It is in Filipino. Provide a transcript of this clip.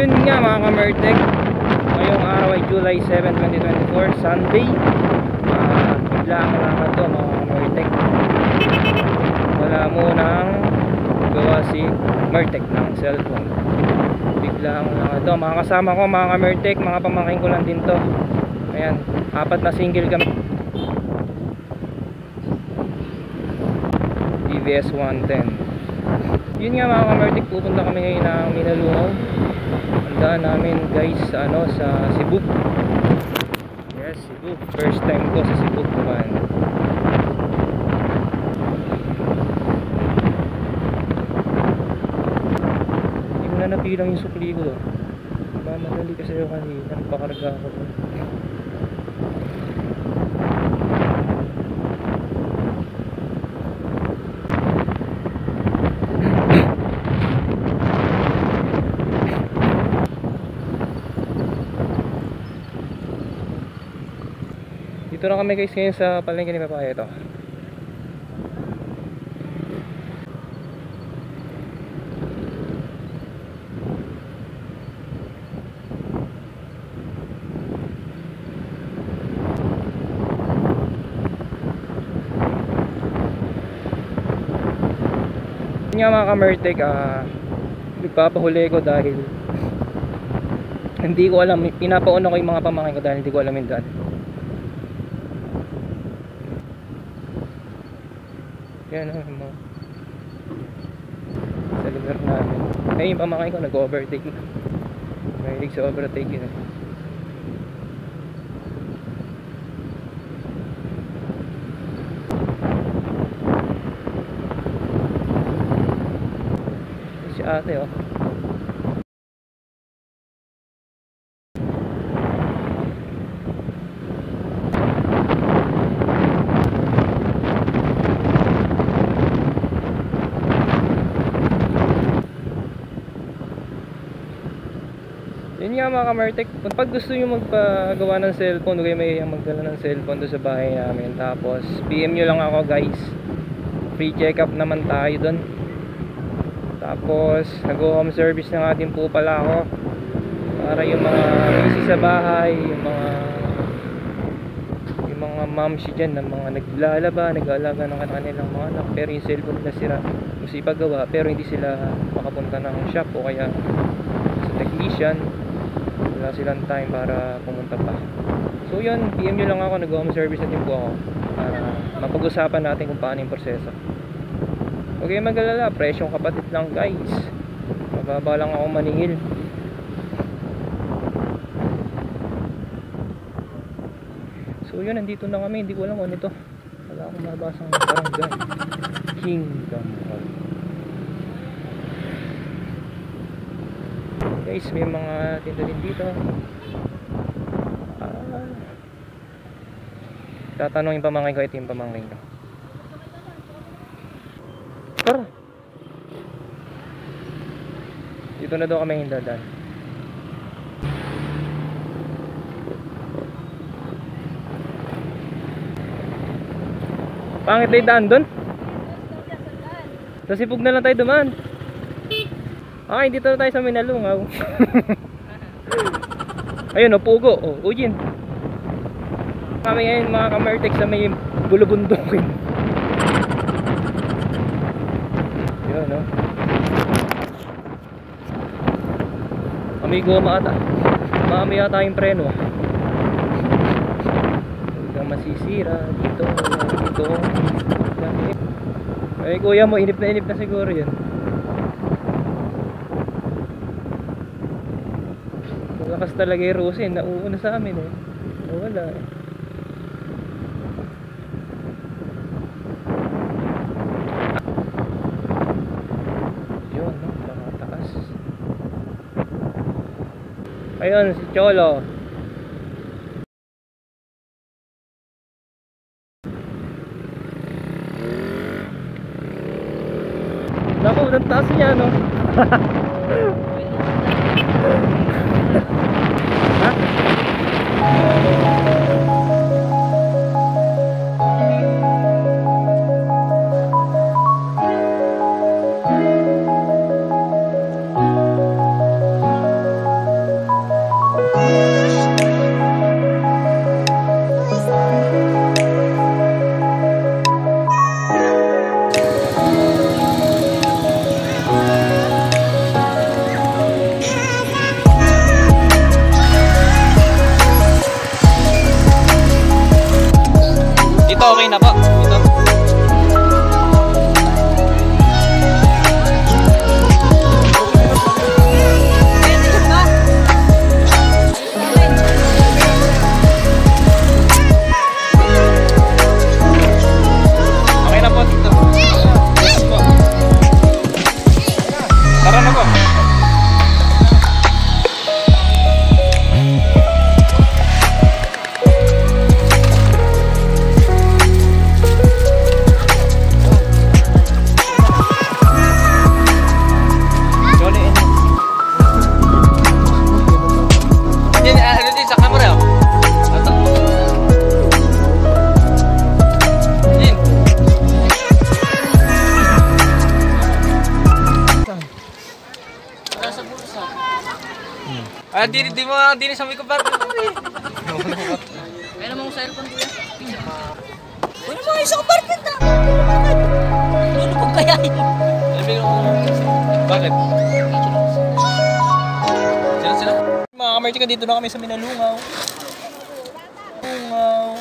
Yun nga mga kamertek, ngayong araw ay July 7, 2024, Sunday. Biglaan naman to mga kamertek. Wala munang gawa si Mertek ng cellphone. Biglaan lang ito. Mga kasama ko mga kamertek, mga pamangkin ko lang din to. Ayan, 4 na single kami. TVS 110. Yun nga mga kamertik, pupunta kami ngayon ng Minalungaw. Andaan namin guys sa sa Cebu. Yes, Cebu. First time ko sa Cebu naman. Hindi mo na napilang yung sukli ko. Mamadali kasi yung kanina. Nagpakarga ako. Dito na kami guys ngayon sa palengke ni Papa. Ito. Yun nga mga kamertek, nagpapahuli ko dahil hindi ko alam, pinapauna ko yung mga pamangkin ko dahil hindi ko alam yung daan. Yan mo sa lugar namin. Ay yung pamangkin ko nag-overtake. Mahilig sa overtake yun. Si ate oh. Yun nga mga kamertek, pag gusto nyo magpagawa ng cellphone, huwag kayo may magdala ng cellphone doon sa bahay namin. Tapos PM nyo lang ako guys, free check up naman tayo doon. Tapos nag-home service na nga din po pala ako, para yung mga busy sa bahay, yung mga moms dyan na mga naglalaba, nag-aalaga ng kanilang mga anak, pero yung cellphone na sira, gusto ipagawa pero hindi sila makapunta ng shop o kaya sa technician, wala silang time para pumunta pa. So yun, PM nyo lang ako, nag-home service na din po ako para mapag-usapan natin kung paano yung proseso. Okay, mag-alala, presyong kapatid lang guys, mababa lang ako maningil. So yun, nandito na kami, hindi ko alam ano ito, wala akong mabasang barangay Kingdom Hall. Guys, may mga tinda din dito. Tatanungin pamangkin ko, ito yung pamangkin ko. Tara, dito na daw kami hindadan. Pangit na yung daan doon? Sa Sipog na lang tayo dumaan. Okay, dito na tayo sa Minalungaw. Ayun o, Pugo. O, Ujin. Kami ngayon mga kamertek sa may bulubundukin. Yun o. Kami goma ata. Mami ata yung preno. Huwag kang masisira. Dito. Dito. Ay kuya mo, inip na siguro yun. Lakas talaga yung Rusin, nauuna sa amin eh. Wala eh. Yun, no? Nakataas. Ayun, si Cholo. Naku, ang taas niya no. Ah, di sa may kapar. Meron mong cellphone kuya. Wala mga isang apartment na. Lulubog kaya yun. Bakit? Sila? Mga kamerchika, dito na kami sa Minalungaw. Lungaw.